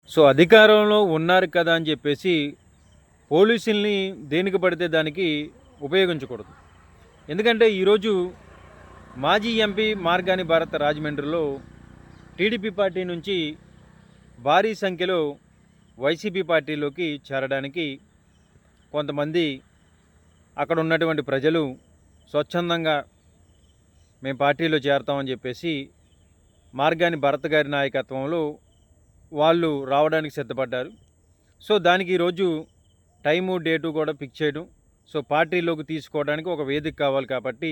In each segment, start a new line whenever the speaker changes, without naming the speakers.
So, అధికారంలో ఉన్నారు కదా అని చెప్పేసి పోలీసుల్ని దేనికి పడితే దానికి ఉపయోగించకూడదు. ఎందుకంటే ఈరోజు మాజీ ఎంపీ మార్గాని భరత్ రాజమండ్రిలో టీడీపీ పార్టీ నుంచి భారీ సంఖ్యలో వైసీపీ పార్టీలోకి చేరడానికి కొంతమంది అక్కడ ఉన్నటువంటి ప్రజలు స్వచ్ఛందంగా మేము పార్టీలో చేరతామని చెప్పేసి మార్గాని భరత్ గారి నాయకత్వంలో వాళ్ళు రావడానికి సిద్ధపడ్డారు. సో, దానికి ఈరోజు టైము, డేటు కూడా ఫిక్స్ చేయడం. సో, పార్టీలోకి తీసుకోవడానికి ఒక వేదిక కావాలి కాబట్టి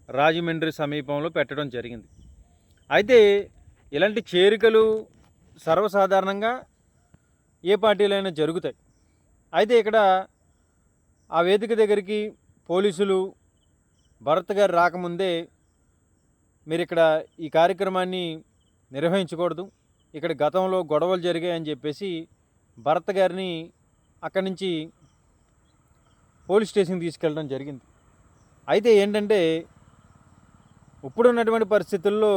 రాజమండ్రి సమీపంలో పెట్టడం జరిగింది. అయితే ఇలాంటి చేరికలు సర్వసాధారణంగా ఏ పార్టీలో అయినా జరుగుతాయి. అయితే ఇక్కడ ఆ వేదిక దగ్గరికి పోలీసులు భరత్ గారు రాకముందే మీరిక్కడ ఈ కార్యక్రమాన్ని నిర్వహించకూడదు, ఇక్కడ గతంలో గొడవలు జరిగాయని చెప్పేసి భరత్ గారిని అక్కడి నుంచి పోలీస్ స్టేషన్కి తీసుకెళ్ళడం జరిగింది. అయితే ఏంటంటే ఇప్పుడున్నటువంటి పరిస్థితుల్లో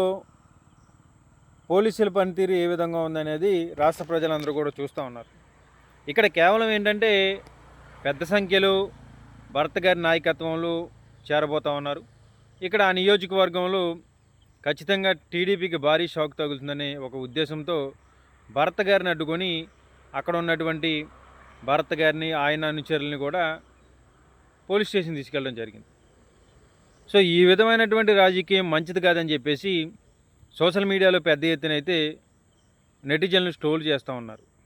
పోలీసుల పనితీరు ఏ విధంగా ఉందనేది రాష్ట్ర ప్రజలందరూ కూడా చూస్తూ ఉన్నారు. ఇక్కడ కేవలం ఏంటంటే పెద్ద సంఖ్యలో భరత్ గారి నాయకత్వంలో చేరబోతూ ఉన్నారు. ఇక్కడ ఆ నియోజకవర్గంలో ఖచ్చితంగా టీడీపీకి భారీ షాక్ తగులుతుందనే ఒక ఉద్దేశంతో భరత్ గారిని అడ్డుకొని అక్కడ ఉన్నటువంటి భరత్ గారిని, ఆయన అనుచరుల్ని కూడా పోలీస్ స్టేషన్ తీసుకెళ్ళడం జరిగింది. సో, ఈ విధమైనటువంటి రాజకీయం మంచిది కాదని చెప్పేసి సోషల్ మీడియాలో పెద్ద ఎత్తున అయితే నెటిజన్లు ట్రోల్ చేస్తూ ఉన్నారు.